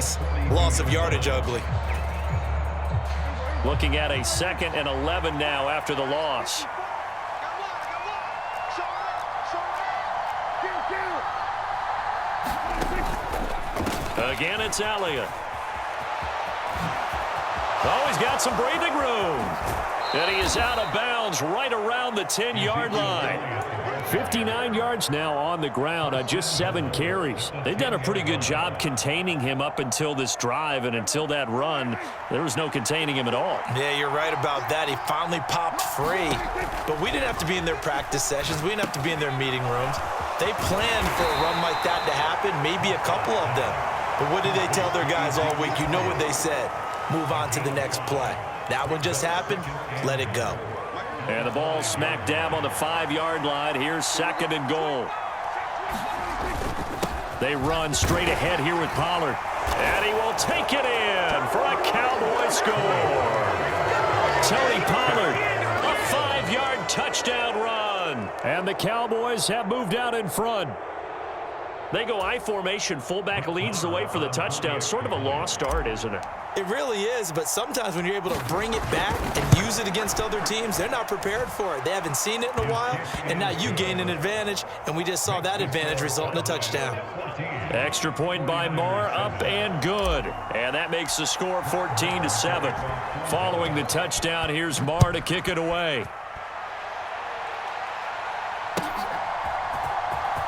nice. Loss of yardage ugly. Looking at a 2nd and 11 now after the loss. Again, it's Elliott. Oh, he's got some breathing room. And he is out of bounds right around the 10-yard line. 59 yards now on the ground on just 7 carries. They've done a pretty good job containing him up until this drive, and until that run, there was no containing him at all. Yeah, you're right about that. He finally popped free. But we didn't have to be in their practice sessions. We didn't have to be in their meeting rooms. They planned for a run like that to happen, maybe a couple of them. But what did they tell their guys all week? You know what they said. Move on to the next play. That one just happened. Let it go. And the ball smack dab on the 5-yard line. Here's 2nd and goal. They run straight ahead here with Pollard. And he will take it in for a Cowboy score. Tony Pollard, a 5-yard touchdown run. And the Cowboys have moved out in front. They go I formation. Fullback leads the way for the touchdown. Sort of a lost art, isn't it? It really is, but sometimes when you're able to bring it back and use it against other teams, they're not prepared for it. They haven't seen it in a while, and now you gain an advantage, and we just saw that advantage result in a touchdown. Extra point by Marr, up and good. And that makes the score 14-7. Following the touchdown, here's Marr to kick it away.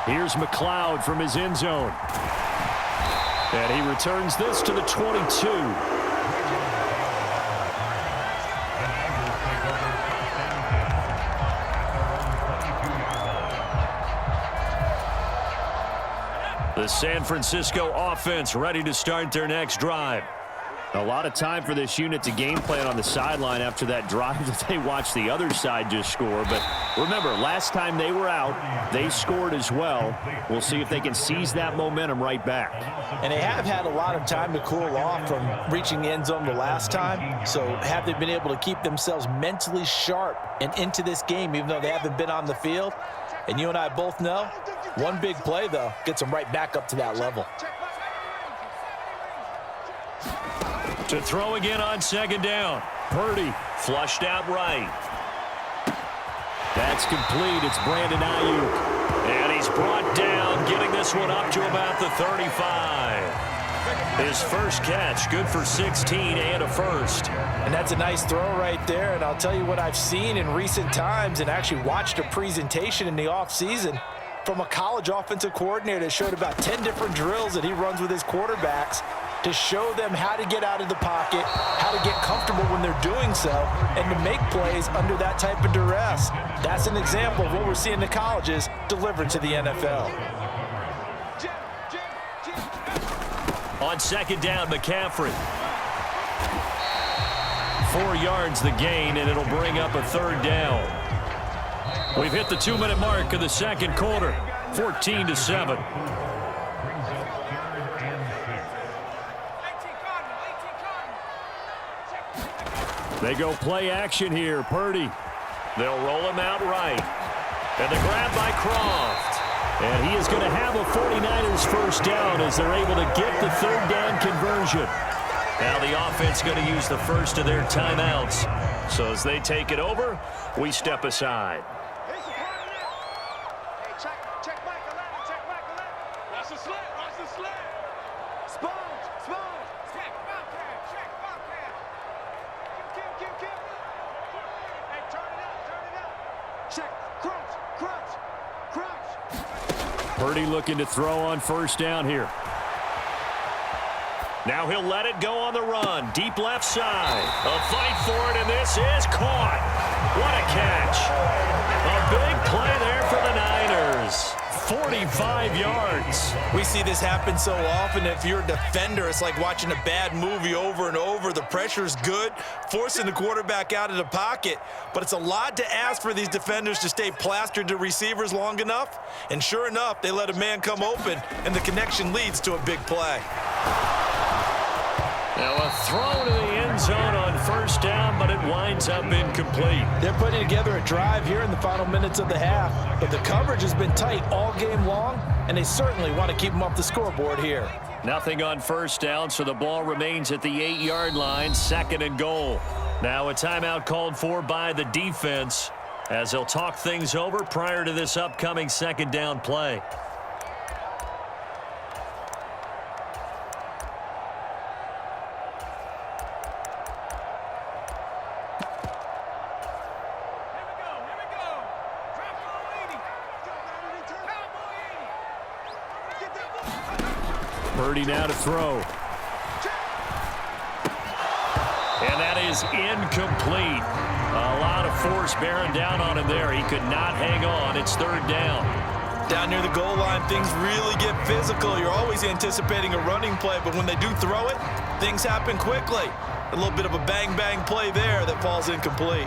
Here's McLeod from his end zone. And he returns this to the 22. The San Francisco offense ready to start their next drive. A lot of time for this unit to game plan on the sideline after that drive that they watched the other side just score. But remember, last time they were out, they scored as well. We'll see if they can seize that momentum right back. And they have had a lot of time to cool off from reaching the end zone the last time. So have they been able to keep themselves mentally sharp and into this game, even though they haven't been on the field? And you and I both know, one big play, though, gets them right back up to that level. To throw again on 2nd down. Purdy flushed out right. That's complete. It's Brandon Ayuk. And he's brought down, getting this one up to about the 35. His first catch, good for 16 and a first. And that's a nice throw right there. And I'll tell you what I've seen in recent times and actually watched a presentation in the offseason from a college offensive coordinator that showed about 10 different drills that he runs with his quarterbacks to show them how to get out of the pocket, how to get comfortable when they're doing so, and to make plays under that type of duress. That's an example of what we're seeing in the colleges delivered to the NFL. On 2nd down, McCaffrey. 4 yards the gain, and it'll bring up a 3rd down. We've hit the 2-minute mark of the 2nd quarter, 14-7. They go play action here. Purdy. They'll roll him out right. And the grab by Croft. And he is going to have a 49ers first down as they're able to get the 3rd down conversion. Now the offense going to use the first of their timeouts. So as they take it over, we step aside. Purdy looking to throw on 1st down here. Now he'll let it go on the run. Deep left side. A fight for it, and this is caught. What a catch. A big play there for the Niners. 45 yards. We see this happen so often. If you're a defender, it's like watching a bad movie over and over. The pressure's good, forcing the quarterback out of the pocket. But it's a lot to ask for these defenders to stay plastered to receivers long enough. And sure enough, they let a man come open, and the connection leads to a big play. Now a throw to the end zone on 1st down, but it winds up incomplete. They're putting together a drive here in the final minutes of the half, but the coverage has been tight all game long, and they certainly want to keep them off the scoreboard here. Nothing on first down, so the ball remains at the 8-yard line, 2nd and goal. Now a timeout called for by the defense as they'll talk things over prior to this upcoming 2nd down play. Purdy now to throw. And that is incomplete. A lot of force bearing down on him there. He could not hang on. It's 3rd down. Down near the goal line, things really get physical. You're always anticipating a running play, but when they do throw it, things happen quickly. A little bit of a bang-bang play there that falls incomplete.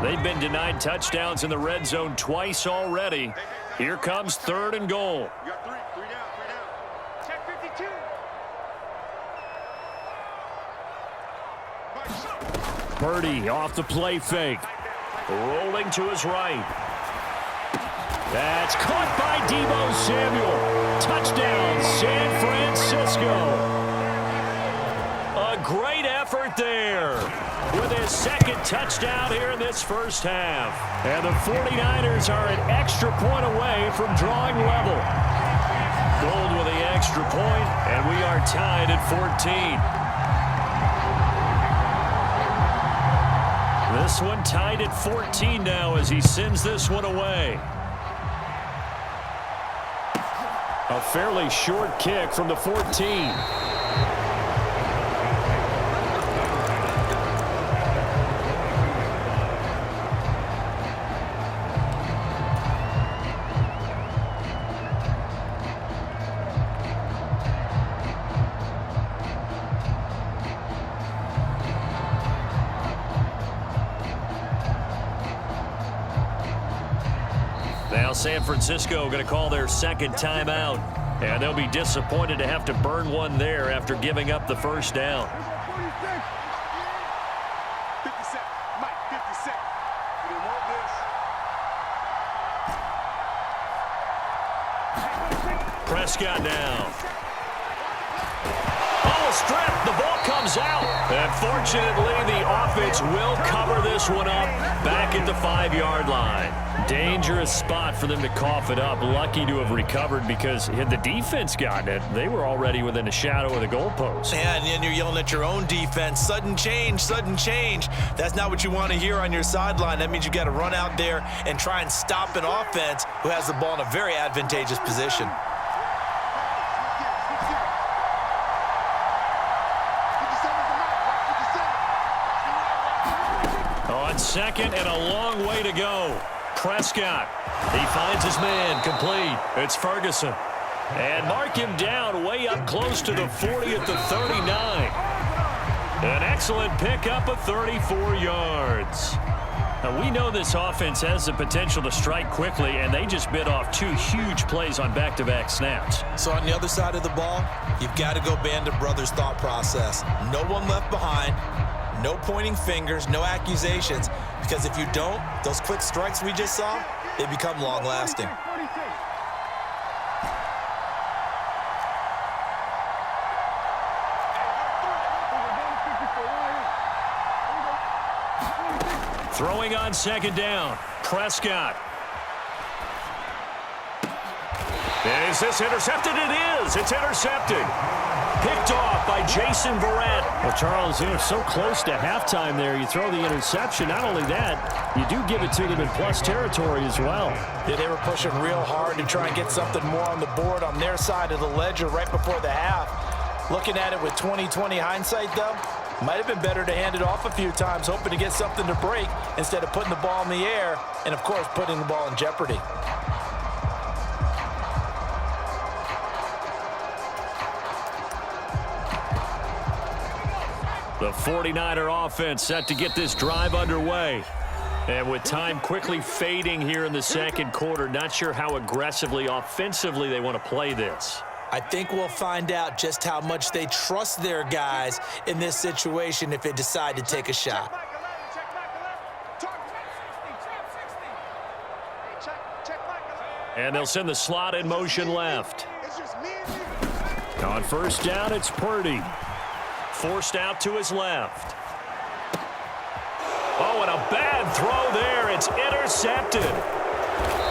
They've been denied touchdowns in the red zone twice already. Here comes 3rd and goal. You got three down. Check 52. Purdy off the play fake. Rolling to his right. That's caught by Deebo Samuel. Touchdown, San Francisco. A great effort there with his 2nd touchdown here in this first half. And the 49ers are an extra point away from drawing level. Gold with the extra point, and we are tied at 14. This one tied at 14 now as he sends this one away. A fairly short kick from the 14. Now San Francisco going to call their 2nd timeout, and they'll be disappointed to have to burn one there after giving up the first down. 50 seconds. Mike, 50 seconds. You didn't want this. Prescott now. Oh, a strip. The ball comes out. And fortunately, the offense will cover this one up back at the 5-yard line. Dangerous spot for them to cough it up. Lucky to have recovered because had the defense gotten it, they were already within a shadow of the goalpost. Yeah, and then you're yelling at your own defense. Sudden change, sudden change. That's not what you want to hear on your sideline. That means you got to run out there and try and stop an offense who has the ball in a very advantageous position. On 2nd and a long way to go. Prescott, he finds his man, complete. It's Ferguson. And mark him down way up close to the 40 at the 39. An excellent pickup of 34 yards. Now, we know this offense has the potential to strike quickly, and they just bit off 2 huge plays on back-to-back snaps. So on the other side of the ball, you've got to go Band of Brothers thought process. No one left behind. No pointing fingers, no accusations, because if you don't, those quick strikes we just saw, they become long-lasting. Throwing on 2nd down, Prescott. Is this intercepted? It is. It's intercepted. Picked off by Jason Verrett. Well, Charles, you know, so close to halftime there. You throw the interception. Not only that, you do give it to them in plus territory as well. Yeah, they were pushing real hard to try and get something more on the board on their side of the ledger right before the half. Looking at it with 20/20 hindsight, though, might have been better to hand it off a few times, hoping to get something to break instead of putting the ball in the air and, of course, putting the ball in jeopardy. The 49er offense set to get this drive underway. And with time quickly fading here in the 2nd quarter, not sure how aggressively, offensively they want to play this. I think we'll find out just how much they trust their guys in this situation if they decide to take a shot. And they'll send the slot in motion left. It's just me and you. On first down, it's Purdy. Forced out to his left. Oh, and a bad throw there. It's intercepted.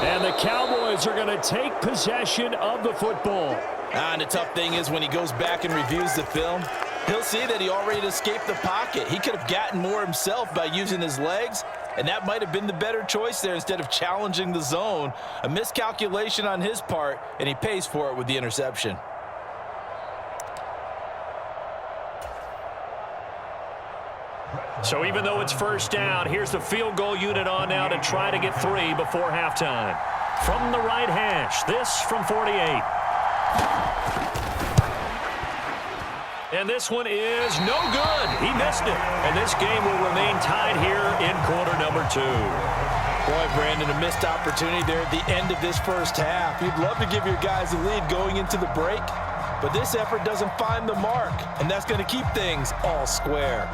And the Cowboys are going to take possession of the football. And the tough thing is when he goes back and reviews the film, he'll see that he already escaped the pocket. He could have gotten more himself by using his legs, and that might have been the better choice there instead of challenging the zone. A miscalculation on his part, and he pays for it with the interception. So even though it's first down, here's the field goal unit on now to try to get 3 before halftime. From the right hash, this from 48. And this one is no good. He missed it. And this game will remain tied here in quarter number 2. Boy, Brandon, a missed opportunity there at the end of this first half. You'd love to give your guys a lead going into the break, but this effort doesn't find the mark, and that's going to keep things all square.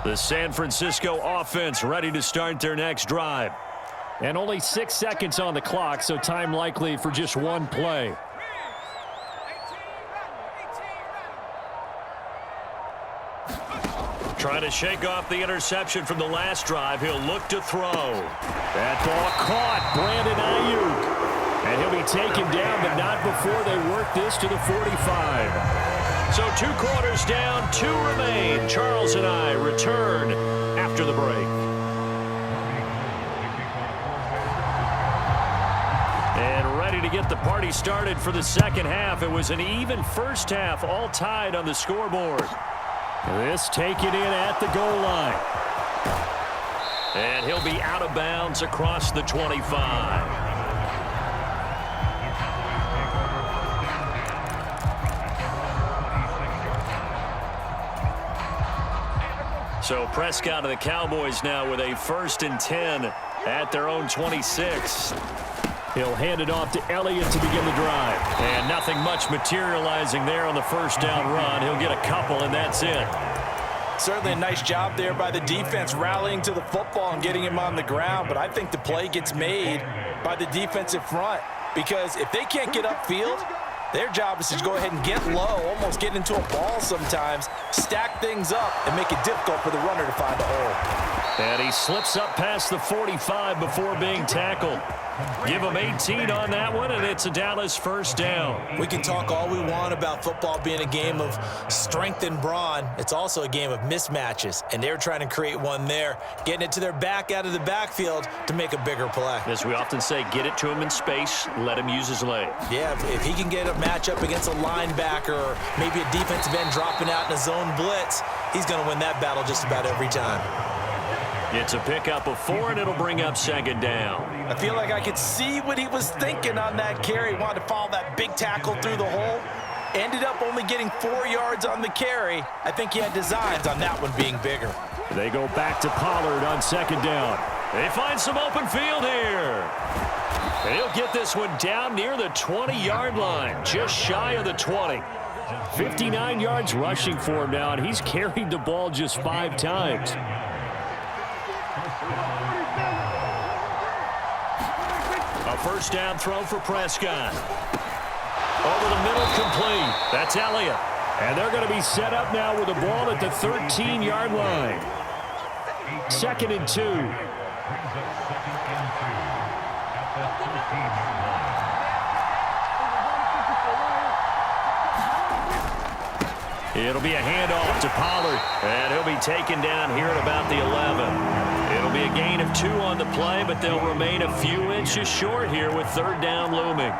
The San Francisco offense ready to start their next drive. And only 6 seconds on the clock, so time likely for just one play. Trying to shake off the interception from the last drive. He'll look to throw. That ball caught. Brandon Ayuk. And he'll be taken down, but not before they work this to the 45. So 2 quarters down, 2 remain. Charles and I return after the break. And ready to get the party started for the second half. It was an even first half, all tied on the scoreboard. This taken in at the goal line. And he'll be out of bounds across the 25. So Prescott and the Cowboys now with a 1st and 10 at their own 26. He'll hand it off to Elliott to begin the drive. And nothing much materializing there on the first down run. He'll get a couple, and that's it. Certainly a nice job there by the defense rallying to the football and getting him on the ground, but I think the play gets made by the defensive front because if they can't get upfield, their job is to go ahead and get low, almost get into a ball sometimes, stack things up, and make it difficult for the runner to find a hole. And he slips up past the 45 before being tackled. Give him 18 on that one, and it's a Dallas first down. We can talk all we want about football being a game of strength and brawn. It's also a game of mismatches, and they're trying to create one there, getting it to their back out of the backfield to make a bigger play. As we often say, get it to him in space, let him use his leg. Yeah, if he can get a matchup against a linebacker or maybe a defensive end dropping out in a zone blitz, he's going to win that battle just about every time. It's a pickup of 4, and it'll bring up 2nd down. I feel like I could see what he was thinking on that carry. He wanted to follow that big tackle through the hole. Ended up only getting 4 yards on the carry. I think he had designs on that one being bigger. They go back to Pollard on 2nd down. They find some open field here. And he'll get this one down near the 20-yard line, just shy of the 20. 59 yards rushing for him now, and he's carried the ball just 5 times. A first down throw for Prescott. Over the middle, complete. That's Elliott. And they're going to be set up now with the ball at the 13-yard line. 2nd and 2. It'll be a handoff to Pollard, and he'll be taken down here at about the 11. It'll be a gain of 2 on the play, but they'll remain a few inches short here with 3rd down looming.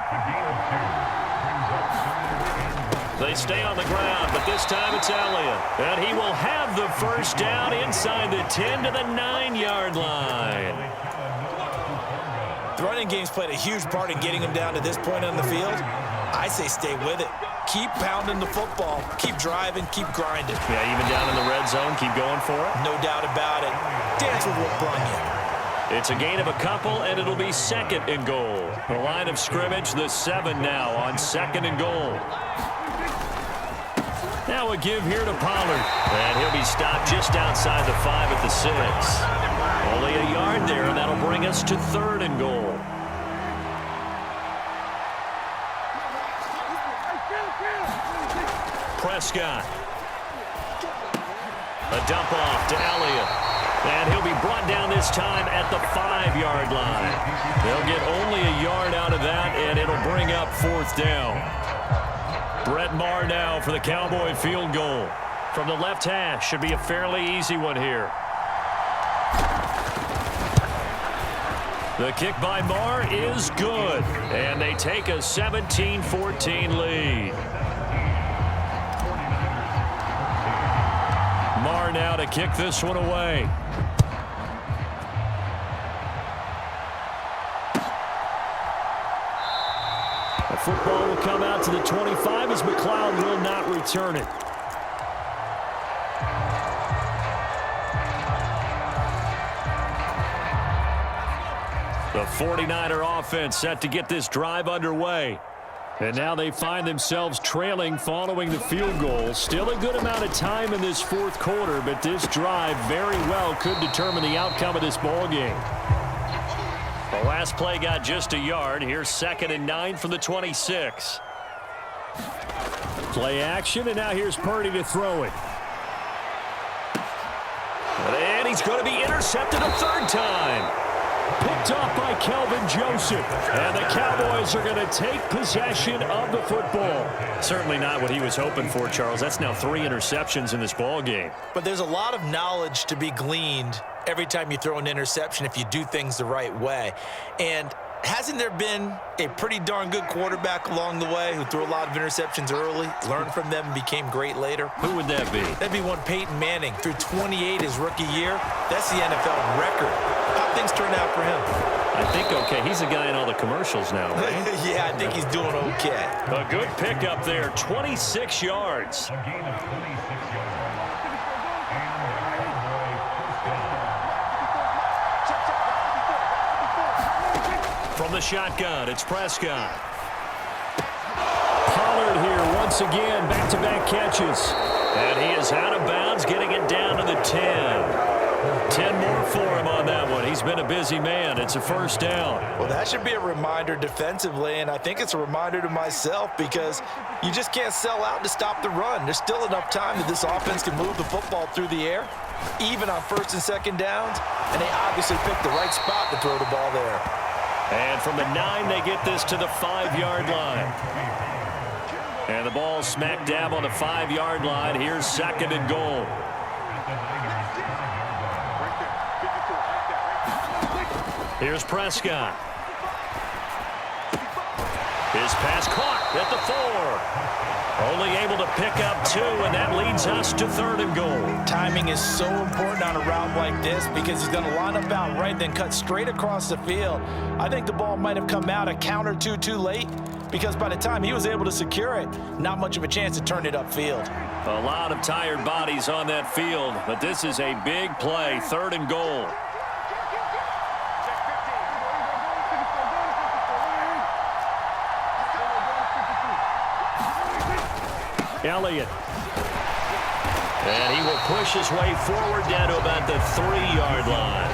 They stay on the ground, but this time it's Elliott. And he will have the first down inside the 10 to the 9-yard line. The running game's played a huge part in getting him down to this point on the field. I say stay with it. Keep pounding the football. Keep driving. Keep grinding. Yeah, even down in the red zone, keep going for it. No doubt about it. Dance with what brung you. It's a gain of a couple, and it'll be second and goal. The line of scrimmage, the 7 now on second and goal. Now a give here to Pollard. And he'll be stopped just outside the 5 at the 6. Only a yard there, and that'll bring us to third and goal. Prescott. A dump off to Elliott. And he'll be brought down this time at the 5-yard line. They'll get only a yard out of that, and it'll bring up fourth down. Brett Maher now for the Cowboy field goal. From the left hash, should be a fairly easy one here. The kick by Maher is good. And they take a 17-14 lead. Maher now to kick this one away. The football will come out to the 25 as McLeod will not return it. The 49er offense set to get this drive underway. And now they find themselves trailing following the field goal. Still a good amount of time in this fourth quarter, but this drive very well could determine the outcome of this ball game. The last play got just a yard. Here's 2nd and 9 from the 26. Play action, and now here's Purdy to throw it. And he's going to be intercepted a third time. Picked off by Kelvin Joseph. And the Cowboys are going to take possession of the football. Certainly not what he was hoping for, Charles. That's now 3 interceptions in this ball game. But there's a lot of knowledge to be gleaned every time you throw an interception if you do things the right way. And hasn't there been a pretty darn good quarterback along the way who threw a lot of interceptions early, learned from them, and became great later? Who would that be? That'd be one Peyton Manning. Threw 28 his rookie year. That's the NFL record. How things turn out for him? I think okay. He's a guy in all the commercials now, right? Yeah, I think he's doing okay. A good pickup there, 26 yards. From the shotgun, it's Prescott. Pollard here once again, back-to-back catches. And he is out of bounds, getting it down to the 10. 10 more for him on that one. He's been a busy man. It's a first down. Well, that should be a reminder defensively, and I think it's a reminder to myself because you just can't sell out to stop the run. There's still enough time that this offense can move the football through the air, even on 1st and 2nd downs, and they obviously picked the right spot to throw the ball there. And from the 9, they get this to the 5-yard line. And the ball smack dab on the 5-yard line. Here's 2nd and goal. Here's Prescott. His pass caught at the 4. Only able to pick up 2, and that leads us to 3rd and goal. Timing is so important on a route like this because he's going to line up out right, then cut straight across the field. I think the ball might have come out a count or two too late because by the time he was able to secure it, not much of a chance to turn it upfield. A lot of tired bodies on that field, but this is a big play, 3rd and goal. Elliott. And he will push his way forward down to about the 3-yard line.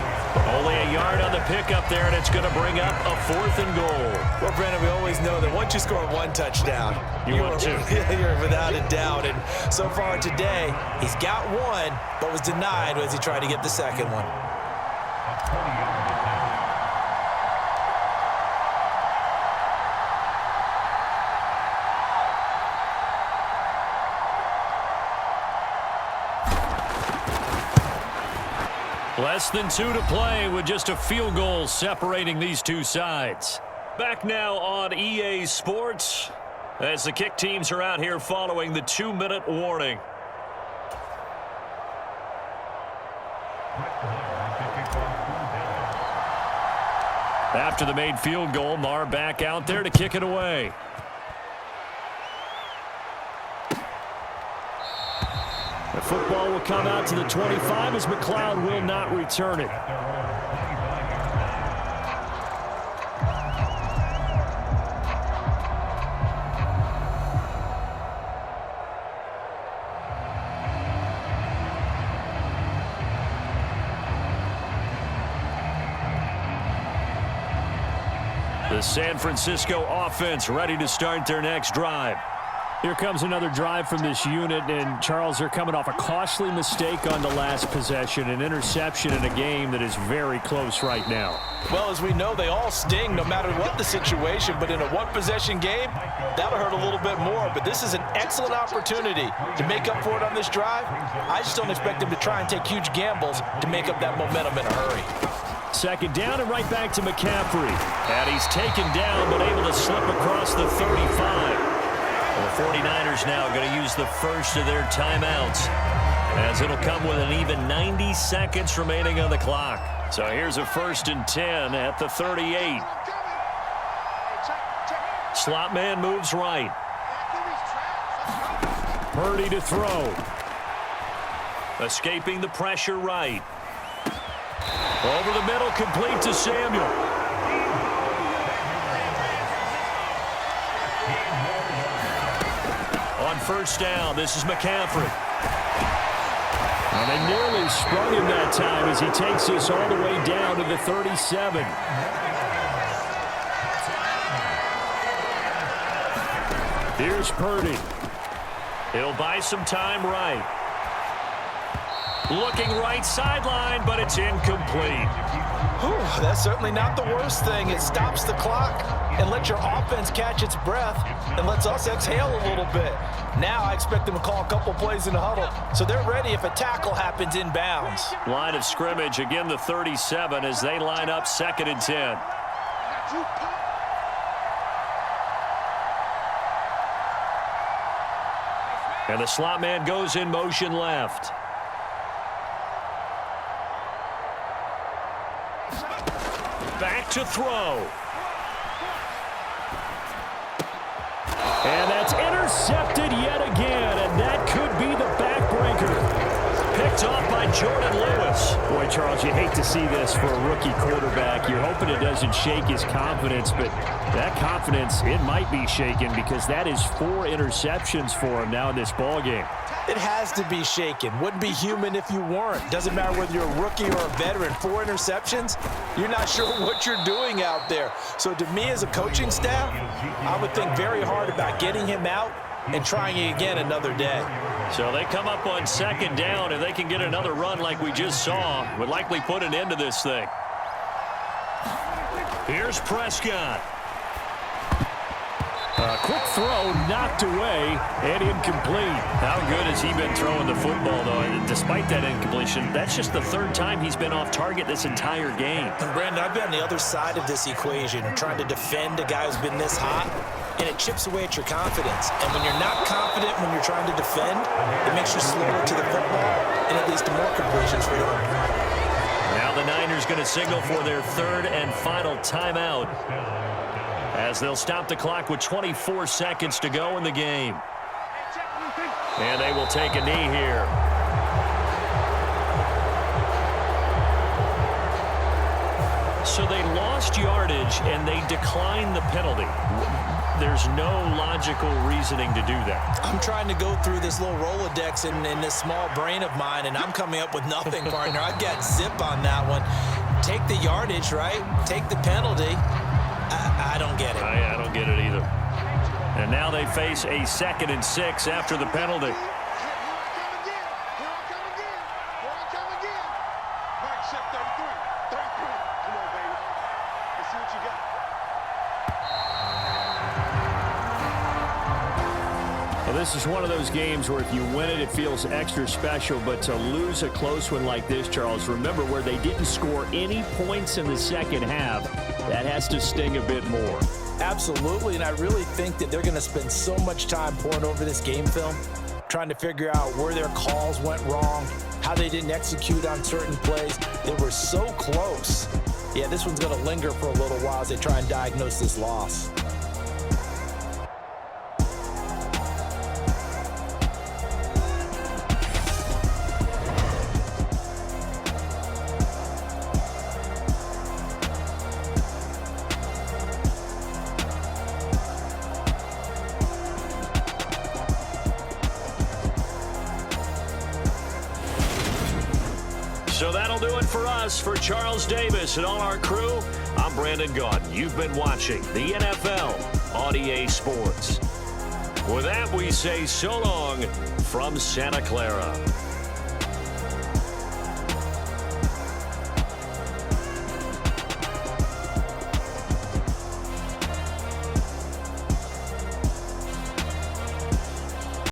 Only a yard on the pickup there, and it's going to bring up a 4th and goal. Well, Brandon, we always know that once you score 1 touchdown, you want 2. You're without a doubt. And so far today, he's got 1, but was denied as he tried to get the 2nd one. Less than 2 to play with just a field goal separating these two sides. Back now on EA Sports as the kick teams are out here following the 2-minute warning. After the made field goal, Maher back out there to kick it away. The football will come out to the 25 as McLeod will not return it. The San Francisco offense ready to start their next drive. Here comes another drive from this unit, and Charles, they're coming off a costly mistake on the last possession, an interception in a game that is very close right now. Well, as we know, they all sting no matter what the situation, but in a one-possession game, that'll hurt a little bit more. But this is an excellent opportunity to make up for it on this drive. I just don't expect them to try and take huge gambles to make up that momentum in a hurry. Second down and right back to McCaffrey. And he's taken down but able to slip across the 35. The 49ers now going to use the first of their timeouts, as it'll come with an even 90 seconds remaining on the clock. So here's a 1st and 10 at the 38. Slot man moves right. Purdy to throw. Escaping the pressure right. Over the middle, complete to Samuel. On 1st down, this is McCaffrey. And they nearly sprung him that time as he takes this all the way down to the 37. Here's Purdy. He'll buy some time right. Looking right sideline, but it's incomplete. Whew, that's certainly not the worst thing. It stops the clock and lets your offense catch its breath and lets us exhale a little bit. Now I expect them to call a couple plays in the huddle, so they're ready if a tackle happens inbounds. Line of scrimmage, again the 37 as they line up 2nd and 10. And the slot man goes in motion left. Back to throw. And that's intercepted yet again, and that could be the backbreaker. Picked off by Jordan Lewis. Boy, Charles, you hate to see this for a rookie quarterback. You're hoping it doesn't shake his confidence, but that confidence, it might be shaken because that is 4 interceptions for him now in this ballgame. It has to be shaken. Wouldn't be human if you weren't. Doesn't matter whether you're a rookie or a veteran. 4 interceptions, you're not sure what you're doing out there. So to me as a coaching staff, I would think very hard about getting him out and trying it again another day. So they come up on 2nd down, and they can get another run like we just saw. Would likely put an end to this thing. Here's Prescott. Quick throw knocked away and incomplete. How good has he been throwing the football, though? And despite that incompletion, that's just the 3rd time he's been off target this entire game. And Brandon, I've been on the other side of this equation, trying to defend a guy who's been this hot, and it chips away at your confidence. And when you're not confident when you're trying to defend, it makes you slower to the football, and it leads to more completions for them. Now the Niners going to signal for their 3rd and final timeout, as they'll stop the clock with 24 seconds to go in the game. And they will take a knee here. So they lost yardage and they declined the penalty. There's no logical reasoning to do that. I'm trying to go through this little Rolodex in this small brain of mine, and I'm coming up with nothing, partner. I've got zip on that one. Take the yardage, right? Take the penalty. I don't get it. I don't get it either. And now they face a 2nd and 6 after the penalty. Well, this is one of those games where if you win it, it feels extra special. But to lose a close one like this, Charles, remember where they didn't score any points in the 2nd half. That has to sting a bit more. Absolutely, and I really think that they're going to spend so much time pouring over this game film, trying to figure out where their calls went wrong, how they didn't execute on certain plays. They were so close. Yeah, this one's going to linger for a little while as they try and diagnose this loss. So that'll do it for us. For Charles Davis and all our crew, I'm Brandon Gaudin. You've been watching the NFL on EA Sports. With that, we say so long from Santa Clara.